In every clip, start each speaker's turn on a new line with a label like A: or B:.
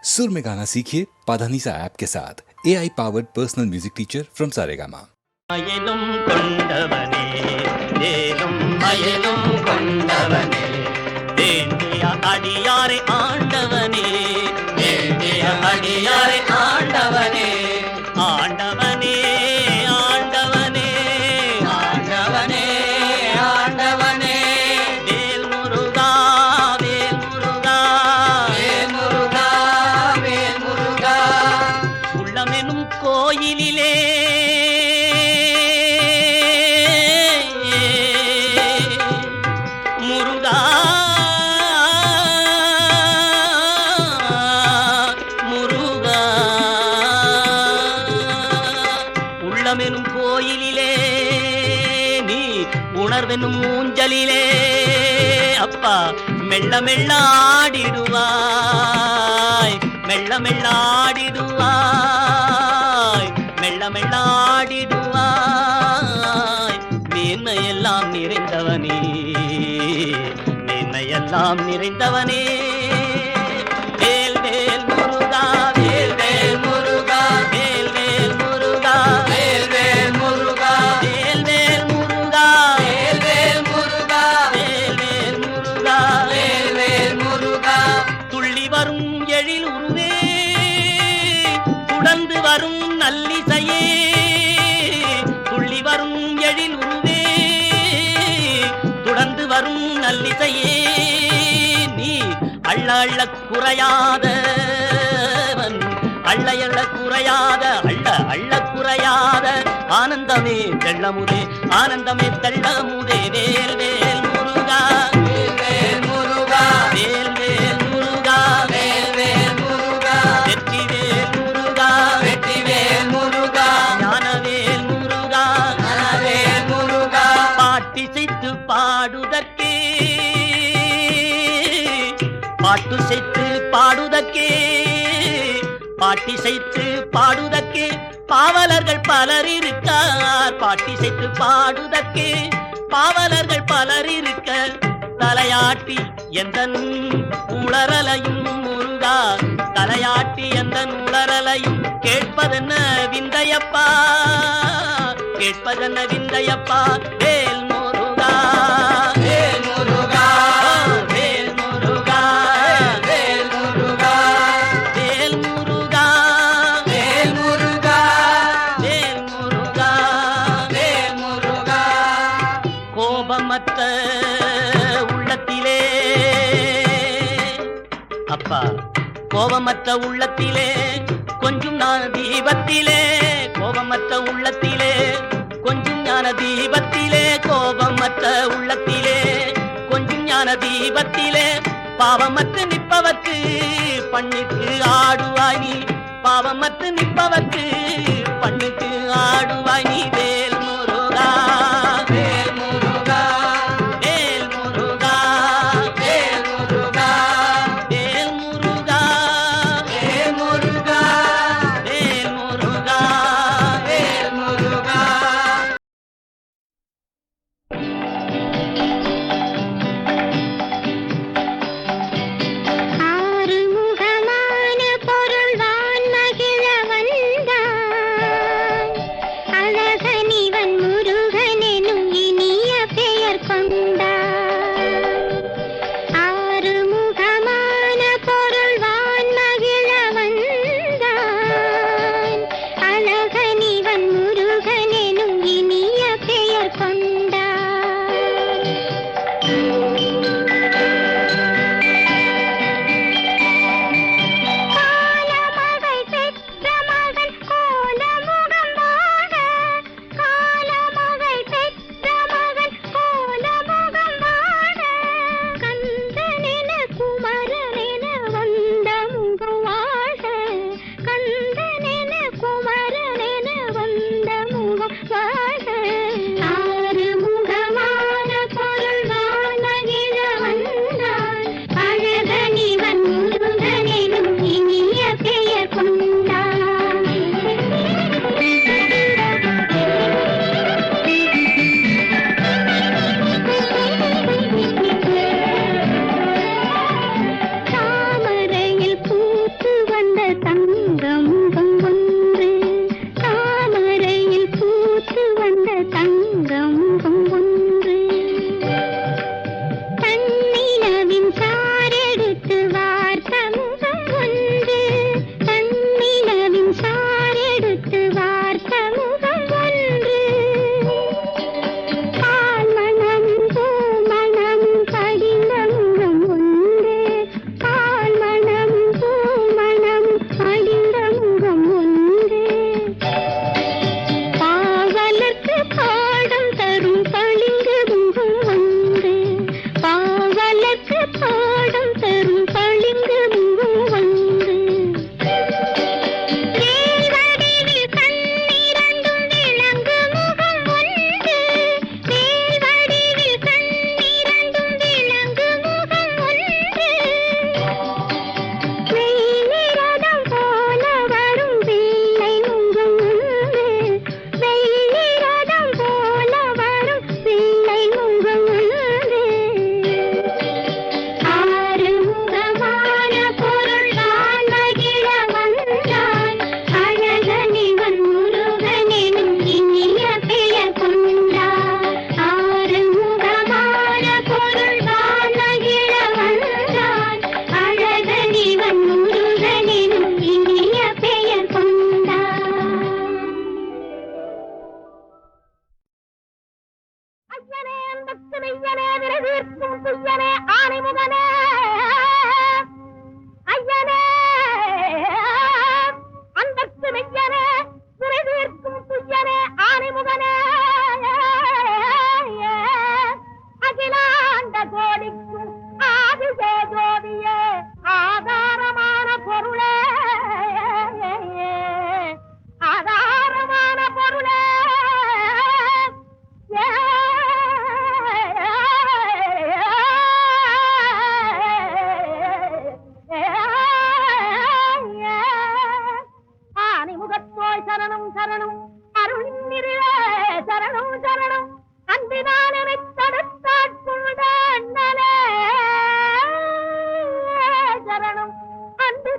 A: सुर में गाना सीखिए पाधानीसा ऐप के साथ AI powered personal music teacher from Saregama.
B: மயலும் கொண்டவனே தேனும் மயலும் கொண்டவனே வேண்டிய அடியாரை ஆண்டவனே வேண்டிய அடியாரை ஆண்டவனே ஆண்டவனே ஆண்டவனே ஆண்டவனே ஆண்டவனே வேல் முருகா வேல் முருகா வேல் முருகா வேல் முருகா உள்ளமெனும் கோயிலிலே முருகா முருகா உள்ளமெனும் கோயிலிலே நீ உணர்வெனும் ஊஞ்சலிலே அப்பா மெல்ல மெல்ல ஆடிடுவாய் மெல்ல மெல்ல ஆடிடுவாய் மெல்ல மெல்ல ஆடிடுவாய் மேன்மையெல்லாம் நிறைந்தவனே மேன்மையெல்லாம் நிறைந்தவனே வேல் வேல் முருகா வேல் வேல் முருகா வேல் வேல் முருகா வேல் வேல் முருகா வேல் வேல் முருகா வேல் வேல் முருகா வேல் வேல் முருகா வேல் வேல் முருகா துள்ளி வரும் எழில் உருவே துடர்ந்து வரும் நல்லிசையே துள்ளி வரும் எழில் உருவே துடர்ந்து வரும் நல்லிசையே நீ அள்ள அள்ள குறையாதவன் அள்ள அள்ள குறையாத அள்ள அள்ள குறையாத ஆனந்தமே தெள்ளமுதே ஆனந்தமே தெள்ளமுதே வேல் வேல் முருகா வேல் வேல் முருகா வேல் வேல் முருகா வேல் வேல் முருகா வெற்றி வேல் முருகா வெற்றி வேல் முருகா ஞானவேல் முருகா ஞானவேல் முருகா பாட்டிசைத்து பாடுதற்கே பாட்டுசைத்து பாடுதற்கே பாட்டிசைத்து பாடுதற்கே பாவலர்கள் பலர் இருக்கார் பாட்டிசைத்து பாடுதற்கே பாவலர்கள் பலர் இருக்க தலையாட்டி எந்த உளறலையும் முருகா தலையாட்டி எந்த உளறலையும் கேட்பதென்ன விந்தையப்பா கேட்பதென்ன விந்தையப்பா வேல் முருகா வேல் முருகா வேல் முருகா வேல் முருகா வேல் முருகா வேல் முருகா வேல் முருகா வேல் முருகா கோபமற்ற உள்ளத்திலே அப்பா கோபமற்ற உள்ளத்திலே கொஞ்சம் ஞான தீபத்திலே கோபமற்ற உள்ளத்திலே கொஞ்சம் ஞான தீபத்திலே கோபமற்ற உள்ளத்திலே கொஞ்சம் ஞான தீபத்திலே பாவமற்று நிற்பவர்க்கு பண்ணிற்கு ஆடுவாய் நீ பாவமற்று நிற்பவர்க்கு பண்ணிற்கு ஆடுவாய் நீ வேல் முருகா வேல் முருகா வேல் முருகா வேல் முருகா வேல் முருகா வேல் முருகா வேல் முருகா வேல் முருகா
C: ஆறுமுகமான பொருள்வான் மகிழ வந்தான்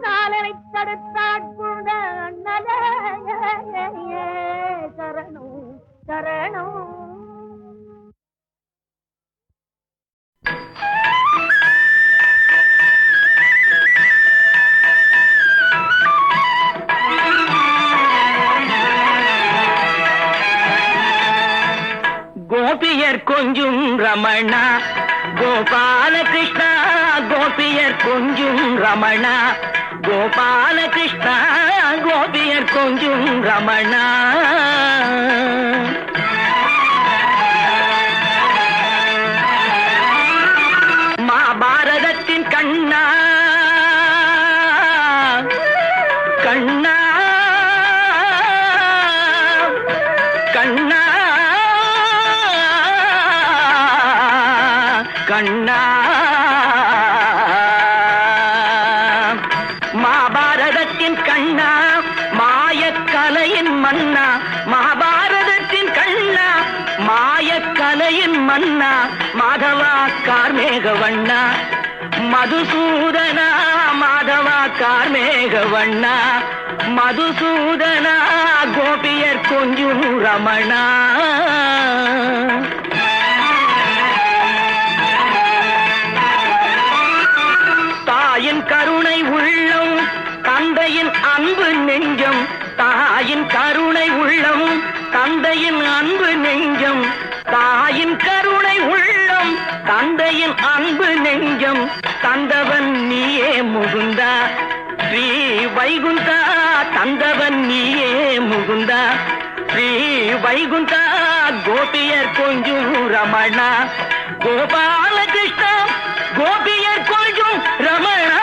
C: காலனை தடுத்தாட்கொண்ட அண்ணலே சரணம் சரணம்.
B: கோபியர் கொஞ்சும் ரமணா கோபாலகிருஷ்ணா, கோபியர் கொஞ்சும் ரமணா கோபாலகிருஷ்ணா, கோபியர் கொஞ்சும் ரமணா. மகாபாரதத்தின் கண்ணா கண்ணா கண்ணா கண்ணா, மகாபாரதத்தின் கண்ணா மாயக்கலையின் மன்னா, மகாபாரதத்தின் கண்ணா மாயக்கலையின் மன்னா, மாதவா கார்மேகவண்ணா மதுசூதனா, மாதவா கார்மேகவண்ணா மதுசூதனா, கோபியர் கொஞ்சும் ரமணா. தாயின் கருணை உள்ளம் தந்தையின் அன்பு நெஞ்சம், தாயின் கருணை உள்ளம் தந்தையின் அன்பு நெஞ்சம், தாயின் கருணை உள்ளம் தந்தையின் அன்பு நெஞ்சம், தந்தவன் நீயே முகுந்தா ஸ்ரீ வைகுந்தா, தந்தவன் நீயே முகுந்தா ஸ்ரீ வைகுந்தா, கோபியர் கொஞ்சும் ரமணா கோபாலகிருஷ்ணா, கோபியர் கொஞ்சும் ரமணா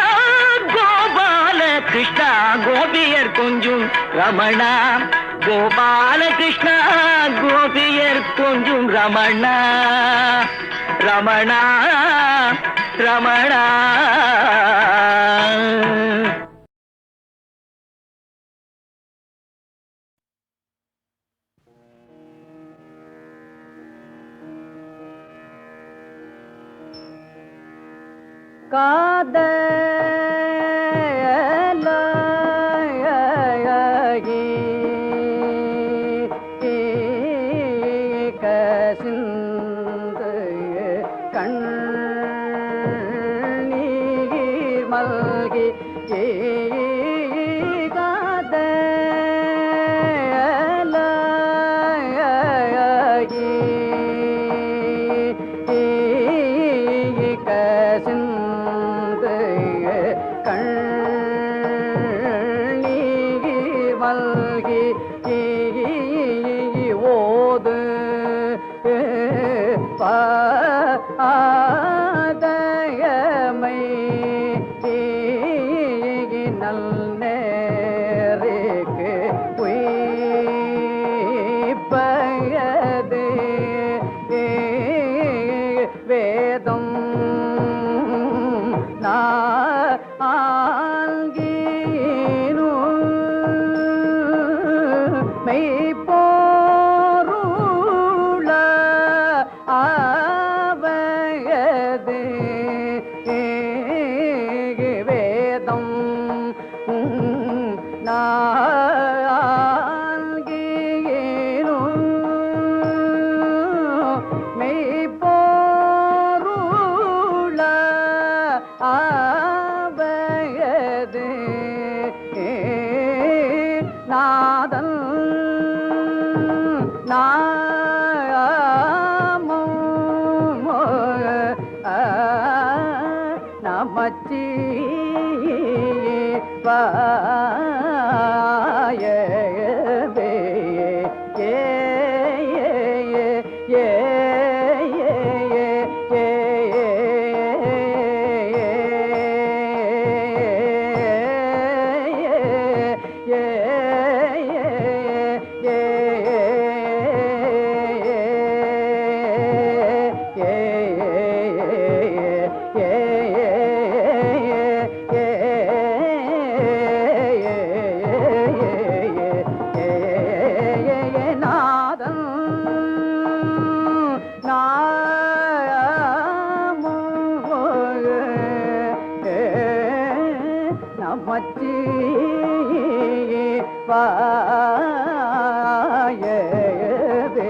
B: கோபாலகிருஷ்ணா, கோபியர் கொஞ்சும் ரமணா கோபாலகிருஷ்ணா, கோபியர் கொஞ்சும் ரமணா ரமணா ரமணா.
C: காதலாகி கசிந்து கண்ணீர் மல்கி காதலாகி கசிந்து கண்ணீர் மல்கி ஓது பாதயமை நல் நேருக்கு உய்பயது வேதம் நால்கீனு மெய்ப்பொருள ஆவயது வேதம் நால்கீனு மெய்ப்பொருள ஆவயது நாதன் நாமம் நமச்சி பாயவே நமச்சி வாயதே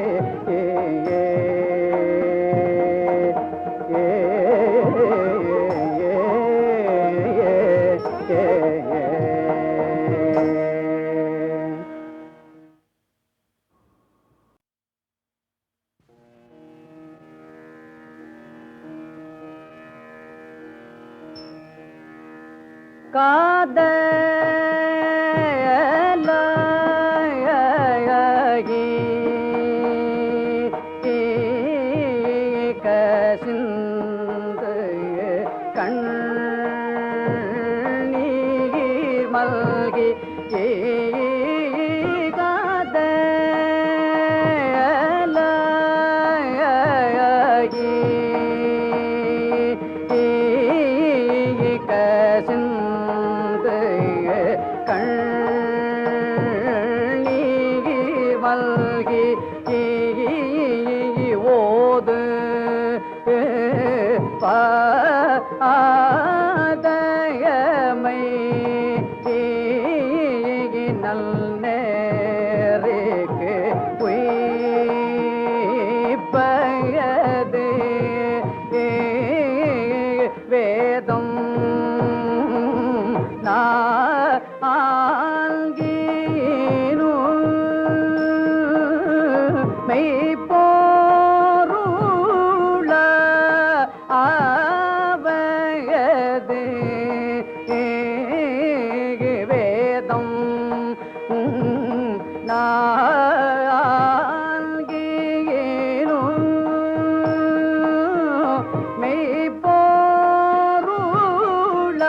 C: காதலாகி கசிந்து கண்ணீர் மல்கி காதலாகி கசிந்து கண்ணீர் மல்கி ஓது பாதயமை நல் நேருக்கு உய்பயது வேதம் ஆங்கீனு மெய்ப்போருள ஆவயது வேதம் ஆங்கீனு மெய்ப்போருள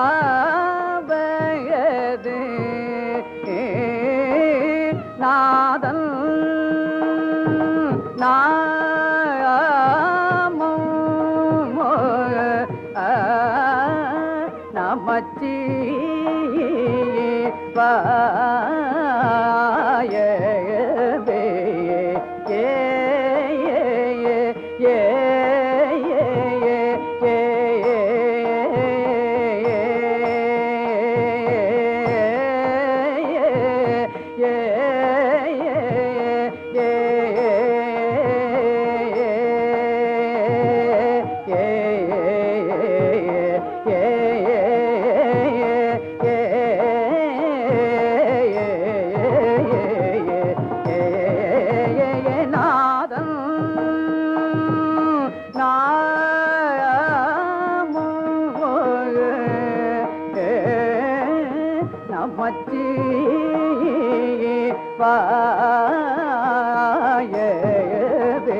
C: ஆவயது நாதன் நாமம் நமச்சி வாயவே நாதன் நமச்சி வாயவே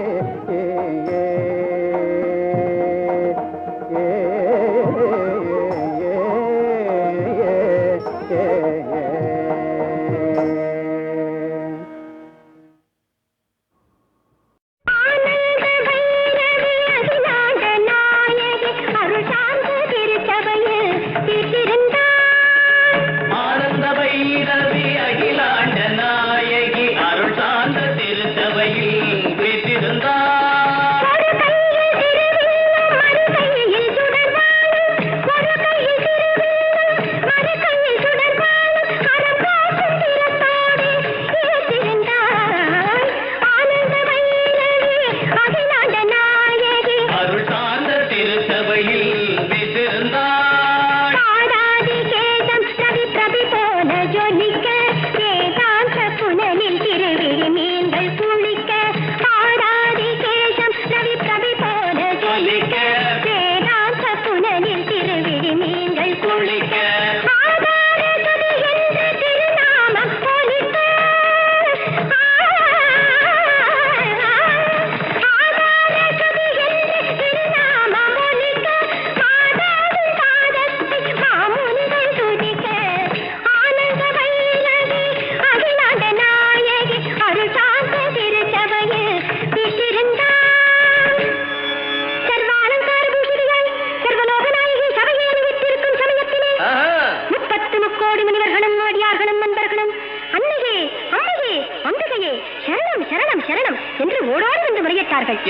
B: ஆனந்த பைரவி அகிலாண்ட நாயகி அருள் சார்ந்த திருச்சபையில் வீற்றிருந்தார். அருள் சார்ந்த திருச்சபையில் வீற்றிருந்தார்.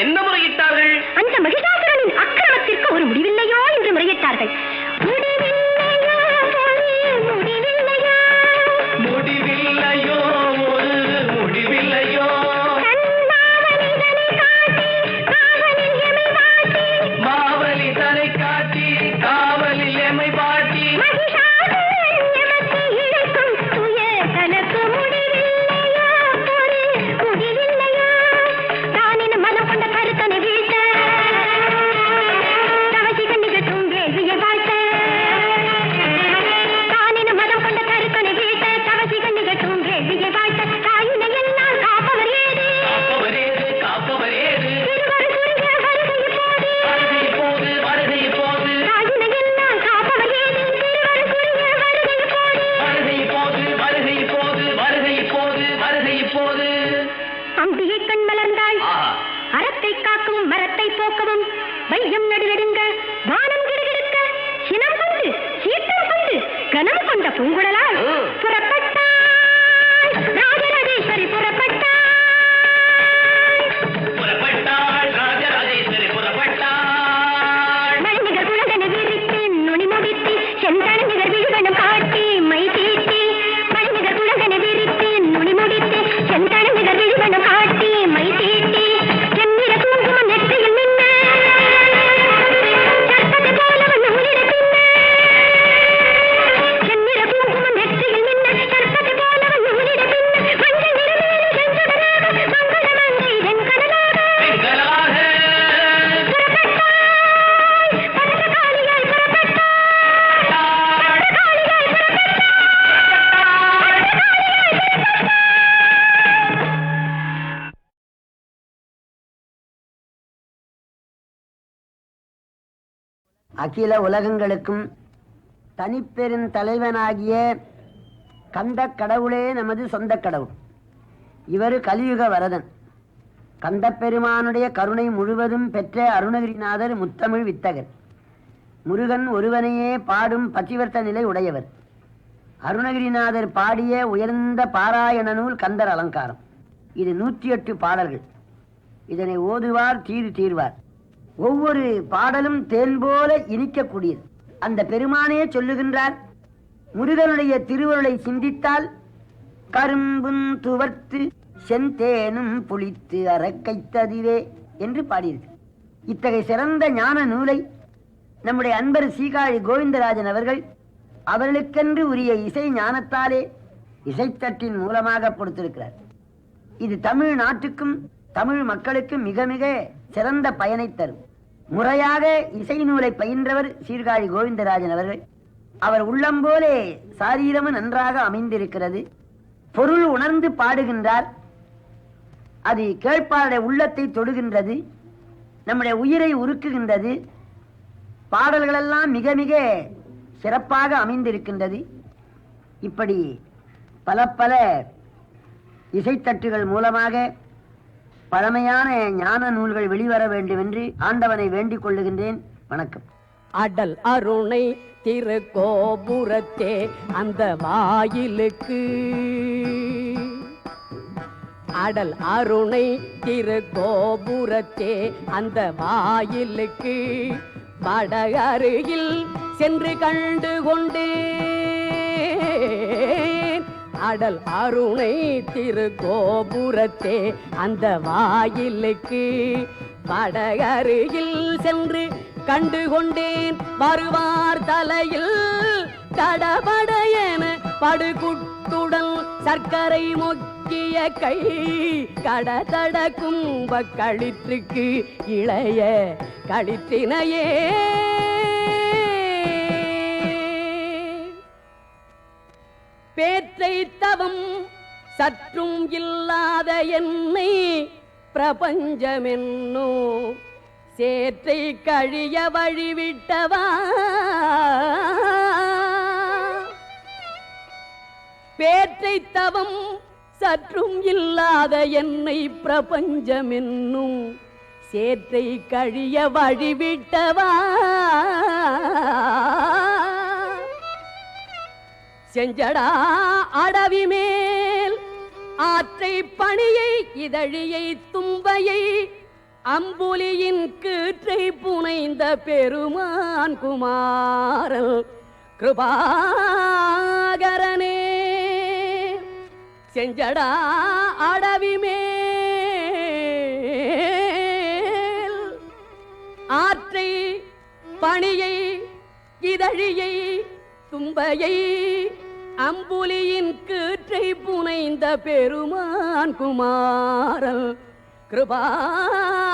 B: என்ன முறையிட்டார்கள்?
D: அந்த மகிஷாசுரனின் அக்கிரமத்திற்கு ஒரு முடிவில்லையோ என்று முறையிட்டார்கள். முடிவில்லையோ கனம் கொண்ட பூங்குழலால் புறப்பட்டாள் ராஜராஜேஸ்வரி புறப்பட்டாள்
B: ராஜராஜேஸ்வரி புறப்பட்டாள்
D: மணிநிகர் குழந்தனை விரித்து நுனி முடித்து செந்தன நிகர் விழுவனம் காட்டி மை தீட்டி மணிநிகர் குழந்தனை விரித்து நுனி முடித்து செந்தன நிகர் விழுவனம் காட்டி மை தீட்டி செந்நிற குங்குமம் நெற்றியில் நின்ன சர்ப்பத்தை போல வந்து உயிரை பின்ன செந்நிற குங்குமம் நெற்றியில் நின்ன சர்ப்பத்தை போல வந்து உயிரை பின்ன மஞ்சள் நிறமேலும் செஞ்சுடராக மங்களமங்கை வெண்கடலாக பரதகாளியாய்
E: அகில உலகங்களுக்கும் தனிப்பெரும் தலைவனாகிய கந்த கடவுளே நமது சொந்த கடவுள். இவர் கலியுக வரதன். கந்த பெருமானுடைய கருணை முழுவதும் பெற்ற அருணகிரிநாதர் முத்தமிழ் வித்தகர். முருகன் ஒருவனையே பாடும் பத்திவர்த்த நிலை உடையவர். அருணகிரிநாதர் பாடிய உயர்ந்த பாராயண நூல் கந்தர் அலங்காரம். இது 108 பாடல்கள். இதனை ஓதுவார் தீர்வார். ஒவ்வொரு பாடலும் தேன் போல இனிக்கக்கூடியது. அந்த பெருமானே சொல்லுகின்றார், முருகனுடைய திருவருளை சிந்தித்தால் கரும்பும் துவர்த்து செந்தேனும் புளித்து அறக்கைத்ததிவே என்று பாடியிருக்கு. இத்தகைய சிறந்த ஞான நூலை நம்முடைய அன்பர் சீகாழி கோவிந்தராஜன் அவர்களுக்கென்று உரிய இசை ஞானத்தாலே இசைத்தட்டின் மூலமாக கொடுத்திருக்கிறார். இது தமிழ் நாட்டுக்கும் தமிழ் மக்களுக்கும் மிக மிக சிறந்த பயனை தரும். முறையாக இசை நூலை பயின்றவர் சீர்காழி கோவிந்தராஜன் அவர்கள். அவர் உள்ளம் போலே சாரீரமும் நன்றாக அமைந்திருக்கிறது. பொருள் உணர்ந்து பாடுகின்றார். அது கேட்பாருடைய உள்ளத்தை தொடுகின்றது, நம்முடைய உயிரை உருக்குகின்றது. பாடல்களெல்லாம் மிக மிக சிறப்பாக அமைந்திருக்கின்றது. இப்படி பல பல இசைத்தட்டுகள் மூலமாக பழமையான ஞான நூல்கள் வெளிவர வேண்டும் என்று ஆண்டவனை வேண்டிக் கொள்ளுகின்றேன். வணக்கம்.
F: அடல் அருணை திருக்கோபுரத்தே அந்த வாயிலுக்கு, அடல் அருணை திருக்கோபுரத்தே அந்த வாயிலுக்கு வட அருகில் சென்று கண்டு கொண்டேன். அடல் அருணை திருக்கோபுரத்தே அந்த வாயிலுக்கு வட அருகில் சென்று கண்டு கொண்டேன். வருவார் தலையில் தடபடையென படுகுட்டுடன் சர்க்கரை மொக்கிய கை கடதட கும்ப களிற்றுக்கு இளைய களிற்றினையே. பேற்றை தவம் சற்றும் இல்லாத என்னை பிரபஞ்சமென்னோ சேற்றை கழிய வழிவிட்டவா. பேற்றை தவம் சற்றும் இல்லாத என்னை பிரபஞ்சமென்னும் சேற்றை கழிய வழிவிட்டவா. செஞ்சடா அடவி மேல் ஆற்றை பணியை இதழியை தும்பையை அம்புலியின் கீற்றை புனைந்த பெருமான் குமாரல் கிருபாகரனே. செஞ்சடா அடவி மேல் ஆற்றை பணியை இதழியை தும்பையை அம்புலியின் கீற்றை புனைந்த பெருமான் குமாரல் கிருபாகரனே.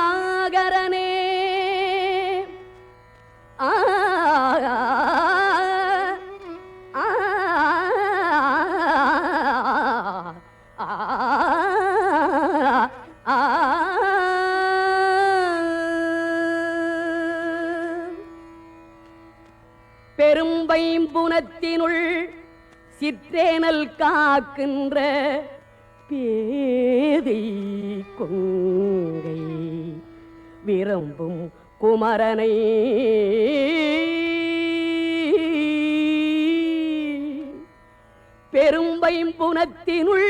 F: ஆ பெரும்பைம்புனத்தினுள் சிற்றேனல் காக்கின்ற பேதை கொங்கை விரும்பும் குமரனை பெரும்பைம்புனத்தினுள்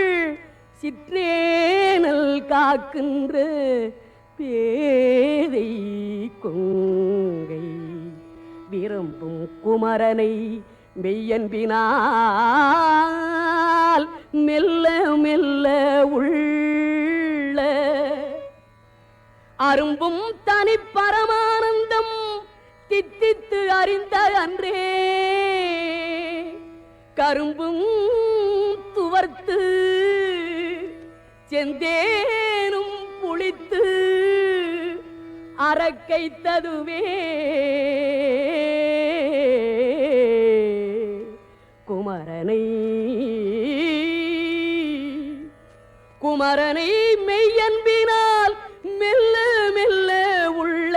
F: சிற்றேனல் காக்கின்ற பேதை கொங்கை விரும்பும் குமரனை மெய்யன்பினால் மெல்ல மெல்ல உள்ள அரும்பும் தனி பரமானந்தம் தித்தித்து அறிந்த அன்றே கரும்பும் துவர்த்து செந்தேனும் புளித்து அரக்கைத்ததுவே குமரனை குமரனை மெய்யன்பினால் மெல்ல மெல்ல உள்ள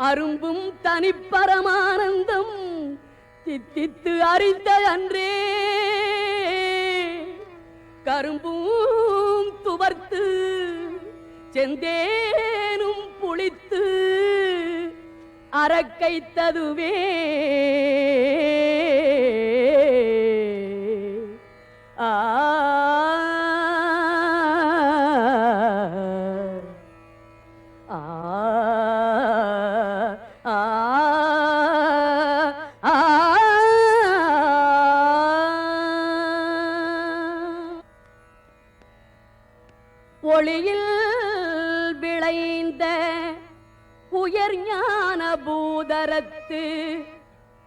F: அரும்பும் தனிப்பரமானந்தம் தித்தித்து அறிந்த அன்றே கரும்பும் துவர்த்து செந்தேனும் புளித்து அரக்கைத்ததுவே ஆ ஒளியில் விளைந்த உயர் ஞான பூதரத்து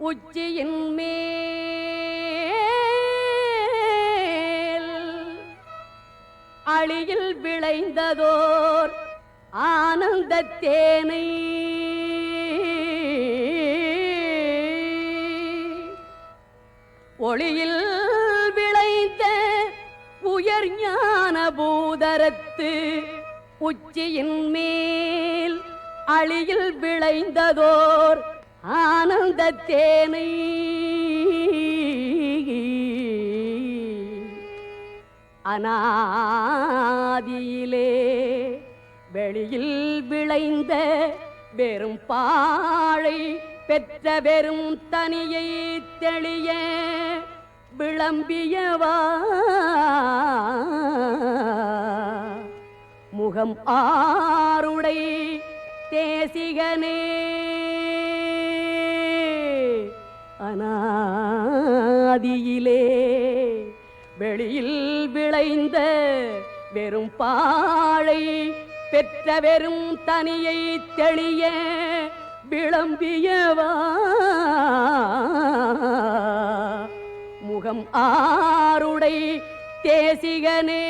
F: உச்சியின் மேல் அழியில் விளைந்ததோர் ஆனந்த தேனை ஒளியில் விளைந்த உயர் ஞான பூதரத்து உச்சியின் மேல் அழியில் விளைந்ததோர் ஆனந்த தேனை அநாதியிலே வெளியில் விளைந்த வெறும் பாழை பெற்ற வெறும் தனியை தெளிய விளம்பியவா முகம் ஆருடை தேசிகனே அநாதியிலே வெளியில் விளைந்த வெறும் பாழை பெற்ற வெறும் தனியை தெளிய விளம்பியவா முகம் ஆருடை தேசிகனே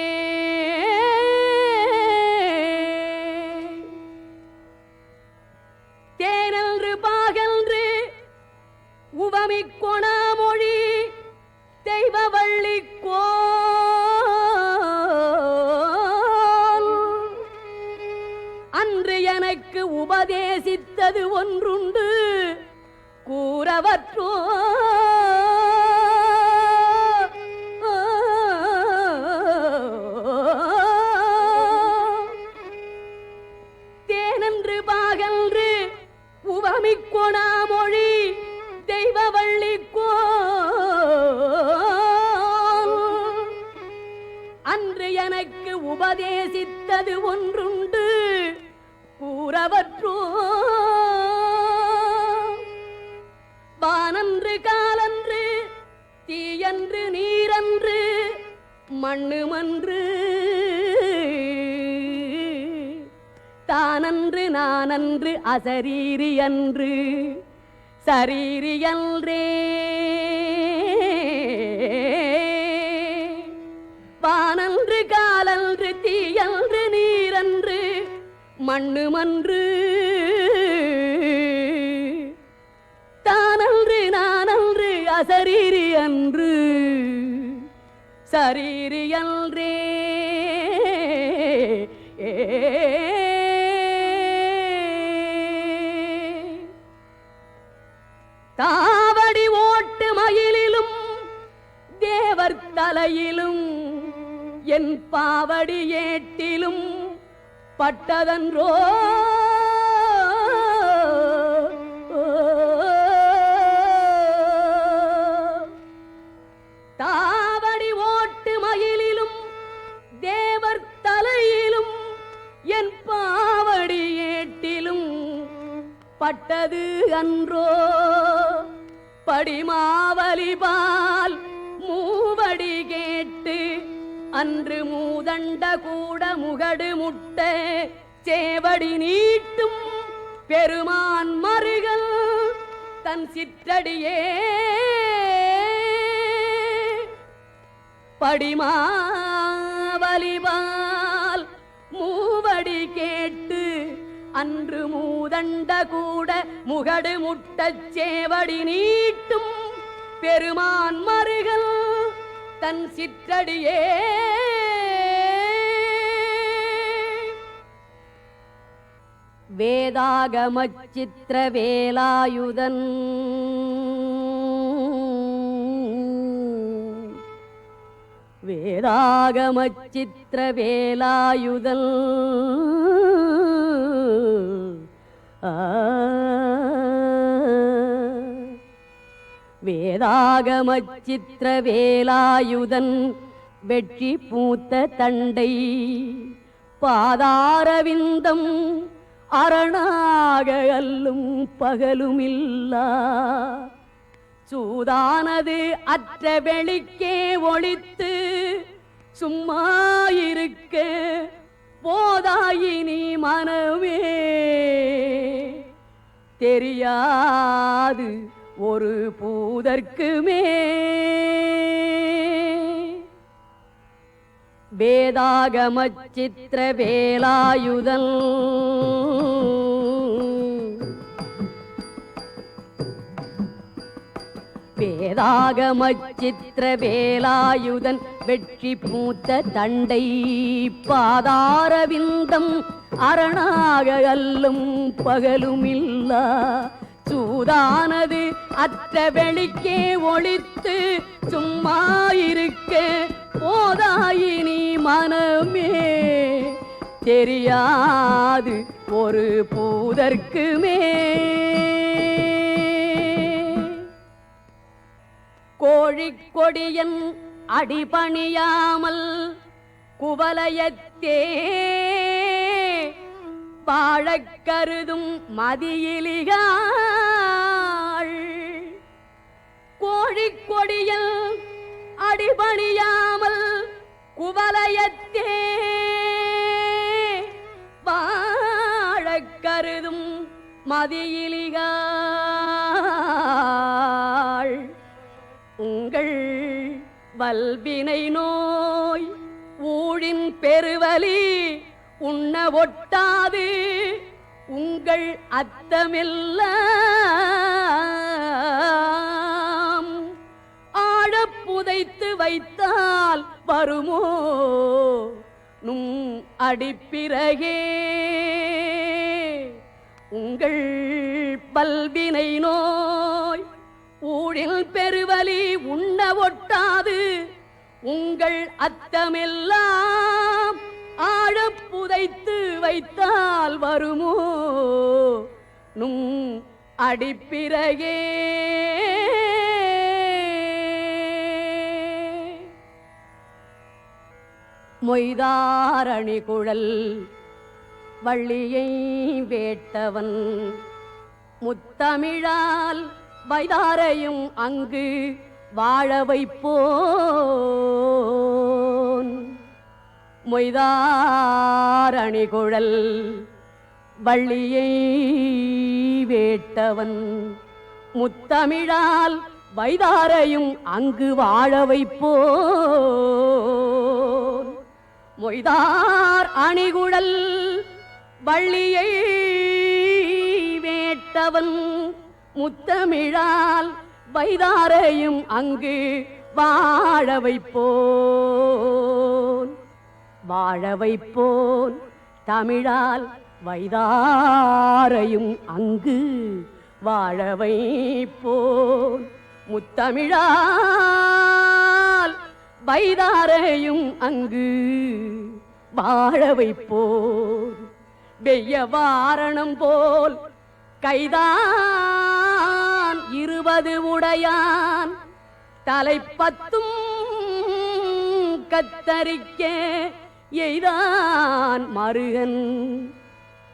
F: தேனன்று பாகன்று உவமி கொணாமொழி தெய்வவள்ளி கோல் அன்று எனக்கு உபதேசித்தது ஒன்றுண்டு கூறவற்றோ தேனன்று பாகன்று உவமி கொணாமொழி தெய்வவள்ளி கோல் அன்று எனக்கு உபதேசித்தது ஒன்றுண்டு கூறவற்றோ வானன்று காலன்று தீயன்று நீரன்று மண்ணுமன்று தானன்று நானன்று அசரீரி அன்று சரீரியன்றே வானன்று காலன்று தீயன்று நீரன்று மண்ணுமன்று தானன்று நானன்று அசரீரி அன்று சரீரியன்றே தாவடி ஓட்டு மயிலிலும் தேவர் தலையிலும் என் பாவடி ஏட்டிலும் பட்டதன்றோ தாவடி பட்டது அன்றோ படிமாவலிபால் மூவடி கேட்டு அன்று மூதண்ட கூட முகடு முட்ட சேவடி நீட்டும் பெருமான் மருகல் தன் சிற்றடியே படிமாவலிபால் மூவடி கேட்டு அன்று மூதண்ட கூட முகடு முட்டச் சேவடி நீட்டும் பெருமான் மருகல் தன் சிற்றடியே வேதாகமச் சித்திர வேலாயுதன் வேதாகமச் சித்திர வேலாயுதன் வேதாகமச் சித்திர வேலாயுதன் வெற்றி பூத்த தண்டை பாதாரவிந்தம் அரணாக அல்லும் பகலுமில்லா சூதானது அற்ற வெளிக்கே ஒளித்து சும்மா இருக்க போதாயினி மனமே தெரியாது ஒரு பூதற்குமே வேதாகமச் சித்திர வேலாயுதன் வேதாகமச் சித்திர வேலாயுதன் வெற்றி பூத்த தண்டை பாதாரவிந்தம் அரணாக அல்லும் பகலுமில்லா சூதானது அற்ற வெளிக்கே ஒளித்து சும்மா இருக்க போதாயினி மனமே தெரியாது ஒரு பூதற்குமே கோழிக்கொடியன் அடிபணியாமல் குவலயத்தே வாழக் கருதும் மதியிலிகாள் கோழிக்கொடியன் அடிபணியாமல் குவலயத்தே வாழக் கருதும் மதியிலிகாள் உங்கள் வல்வினை நோய் ஊழின் பெருவலி உண்ண ஒட்டாது உங்கள் அத்தமெல்லாம் ஆழப் புதைத்து வைத்தால் வருமோ நும் அடிப்பிறகே உங்கள் பல்வினை நோய் ஊழில் பெருவலி உண்ண ஒட்டாது உங்கள் அத்தமெல்லாம் ஆழப் புதைத்து வைத்தால் வருமோ நும் அடிப்பிறகே மொய்தாரணி குழல் வள்ளியை வேட்டவன் முத்தமிழால் வைதாரையும் அங்கு வாழ வைப்போன் மொய்தாரணி குழல் வள்ளியை வேட்டவன் முத்தமிழால் வைதாரையும் அங்கு வாழ வைப்போன் மொய்தார் அணிகுழல் வள்ளியை வேட்டவன் முத்தமிழால் வைதாரையும் அங்கு வாழ வைப்போன் வாழ வைப்போன் தமிழால் வைதாரையும் அங்கு வாழ வைப்போன் முத்தமிழால் வைதாரையும் அங்கு வாழ வைப்போன் வெய்ய வாரணம் போல் கைதான் 20 உடையான் தலைப்பத்தும் கத்தரிக்க எய்தான் மருகன்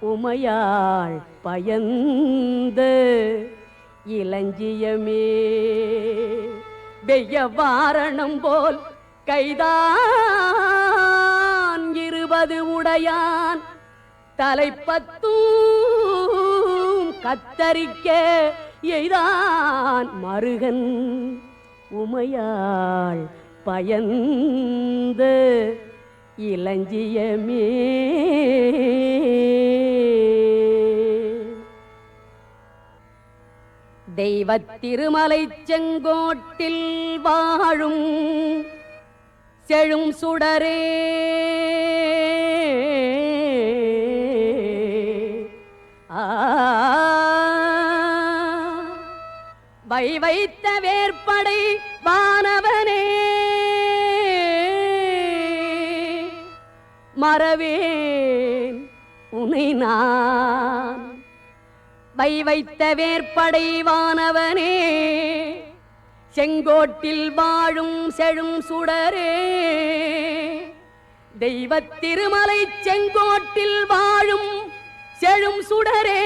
F: உமையாள் பயந்த இளஞ்சியமே வெய்ய வாரணம் போல் கைதான் 20 உடையான் தலைப்பத்தும் கத்தரிக்க எய்தான் மருகன் உமையாள் பயந்த இளஞ்சியமே தெய்வத் திருமலை செங்கோட்டில் வாழும் செழும் சுடரே வைத்த வேற்படை வானவனே மறவேன் உனை நான் வைத்த வேற்படை வானவனே செங்கோட்டில் வாழும் செழும் சுடரே தெய்வத் திருமலை செங்கோட்டில் வாழும் செழும் சுடரே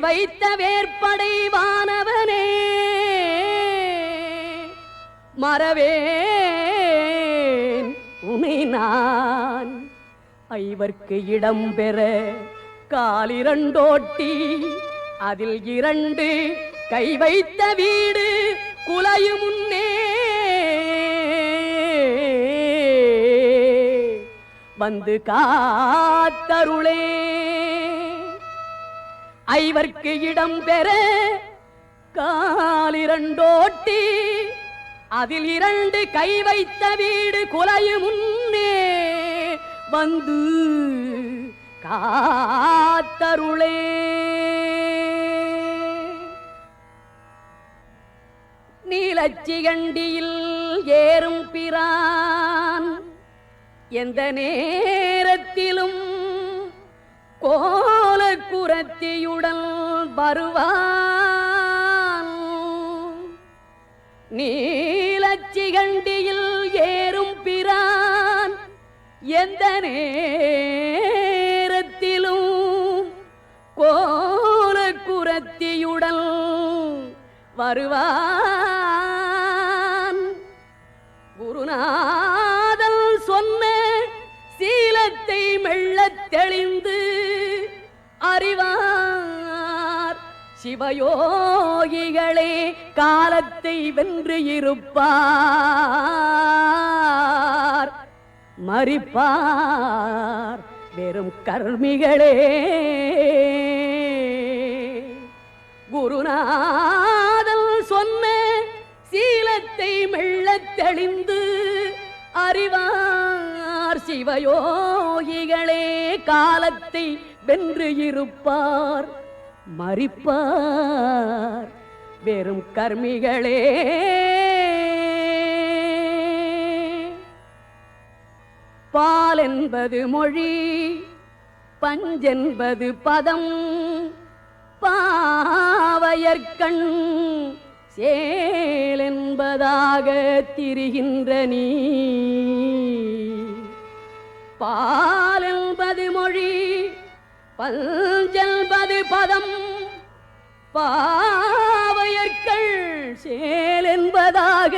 F: வைத்த வேற்படை வானவனே மறவேன் உனை நான் ஐவர்க்கு இடம் பெற காலிரண்டோட்டி அதில் 2 கை வைத்த வீடு குலையும் முன்னே வந்து காத்தருளே ஐவர்க்கு இடம் பெற காலிரண்டோட்டி அதில் 2 கை வைத்த வீடு குலையும் முன்னே வந்து காத்தருளே நீலச்சிகண்டியில் ஏறும் பிரான் எந்த நேரத்திலும் கோலக்குரத்தியுடன் வருவான் நீலச்சிகண்டியில் ஏறும் பிரான் எந்த நேரத்திலும் கோலக்குரத்தியுடன் வருவான் குருநாதன் சொன்ன சீலத்தை மெல்லத் தெளிந்து அறிவார் சிவயோகிகளே காலத்தை வென்று இருப்பார் மறிப்பார் வெறும் கர்மிகளே குருநாதன் சொன்ன சீலத்தை மெல்லத் தெளிந்து அறிவார் சிவயோகிகளே காலத்தை வென்று இருப்பார் மறிப்பார் வெறும் கர்மிகளே பால் என்பது மொழி பஞ்சென்பது பதம் பாவையர்கண் சேல் என்பதாக திரிகின்ற நீ பால் என்பது மொழி பஞ்சென்பது பதம் பாவையர்கள் சேல் என்பதாக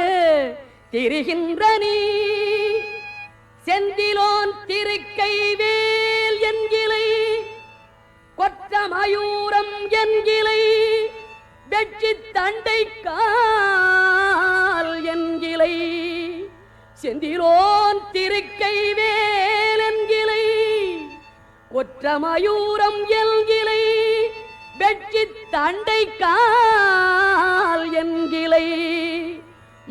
F: திரிகின்ற நீ செந்திலோன் திருக்கை வேல் என்கிலை கொற்ற மயூரம் என்கிலை வெற்றி தண்டை கால் என்கிலை செந்திலோன் திருக்கை வேல் என்கிலை கொற்ற மயூரம் என்கிலை வெற்றி தண்டை கால் என்கிலை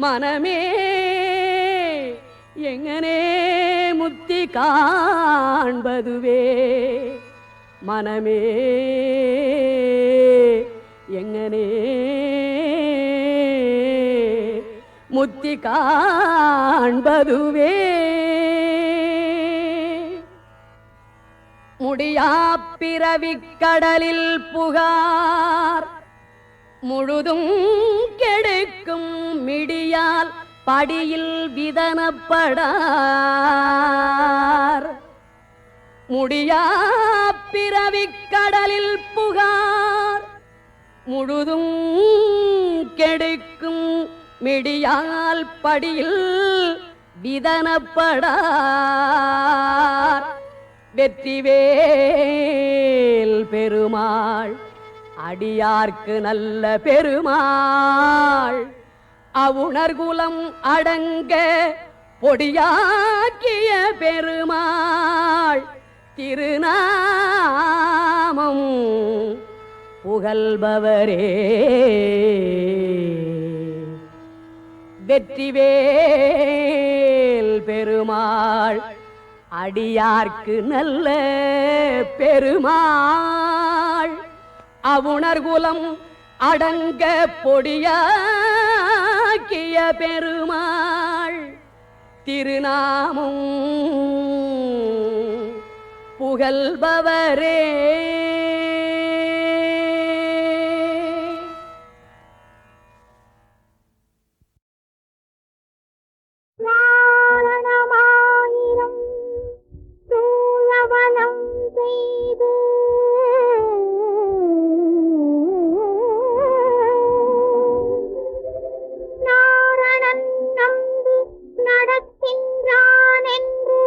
F: மனமே எங்கனே முத்தி காண்பதுவே மனமே எங்கனே முத்தி காண்பதுவே முடியா பிறவிக் கடலில் புகார் முழுதும் கெடுக்கும் மிடியால் படியில் விதனப்படார் முடியா பிறவிக் கடலில் புகார் முழுதும் கெடுக்கும் மிடியால் படியில் விதனப்படார் வெற்றிவேல் பெருமாள் அடியார்க்கு நல்ல பெருமாள் அவுணர்குலம் அடங்க பொடியாக்கிய பெருமாள் திருநாமம் புகழ்பவரே வெற்றிவேல் பெருமாள் அடியார்க்கு நல்ல பெருமாள் அவுணர்குலம் அடங்க பொடியாக்கிய பெருமாள் திருநாமம் புகழ்பவரே
D: நாரணமாயிரம் தூயவனம் செய்து நாரணன் நம்பி நடக்கின்றான் என்று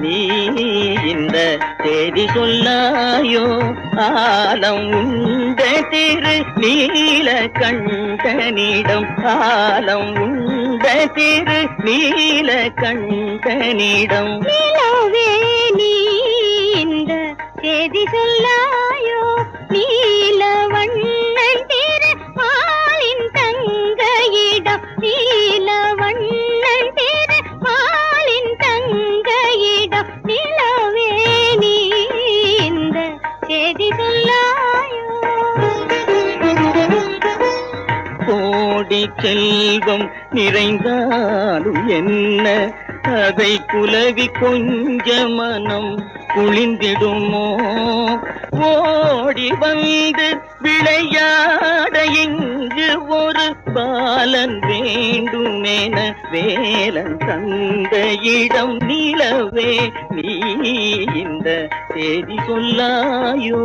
B: நீ இந்த செய்தி சொல்லாயோ ஆலம் உண்ட திரு நீல கண்டனிடம் ஆலம் உண்ட திரு நீல கண்டனிடம்
D: நிலவே நீ இந்த செய்தி சொல்லாயோ நீல வண்ணன் திரு மாலின் தங்கையிடம் நீல வண்ணன் திரு மாலின் தங்கையிடம் நிலவே நீ இந்த செய்தி சொல்லாயோ
B: கோடி செல்வம் நிறைந்தாலும் என்ன அதை குலவி கொஞ்ச மனம் குளிந்திடுமோ ஓடி வந்து விளையாட இங்கு ஒரு பாலன் வேண்டுமென வேலன் தந்த இடம் நிலவே நீ இந்த செய்தி சொல்லாயோ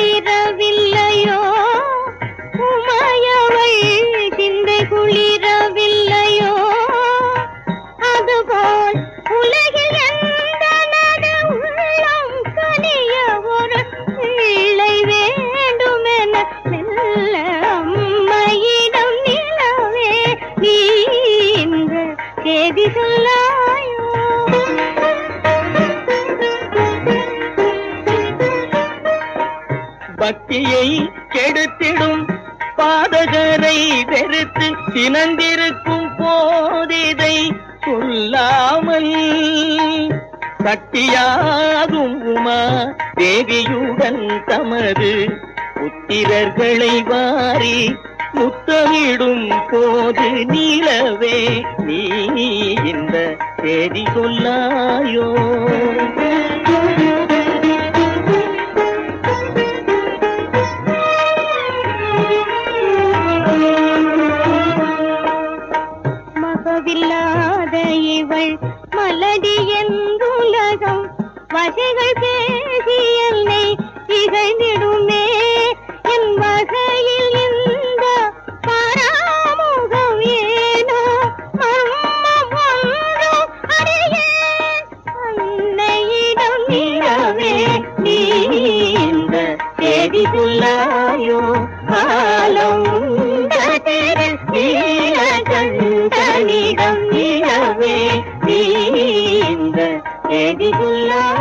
D: குளிரவில்லையோ உமையவள் சிந்தை குளிரவில்லையோ அதுபோல் உலகில் எந்தனது உள்ளம் கனிய ஒரு பிள்ளை வேண்டுமென மெல்ல அம்மையிடம் நிலவே நீ இந்த செய்தி சொல்லாயோ
B: பக்தியை கெடுத்திடும் பாதகரை வெறுத்து சினந்திருக்கும் போதிதை சொல்லாமல் சக்தியாகும் உமா தேவியுடன் தமது புத்திரர்களை வாரி முத்தமிடும் போது நிலவே நீ இந்த செய்தி சொல்லாயோ
D: மகவில்லாத இவள் மலடி என்றுலகம் வகைகள் பேசி என்னை இகழ்ந்திடுமே என் வகையில் இந்த பராமுகம் ஏனோ மர்மம் ஒன்றோ அறியேன் அன்னையிடம் நிலவே நீ இந்த செய்தி சொல்லாயோ காலம் நீலகண்டனிடம் நிலவே நீ இந்த செய்தி சொல்லாயோ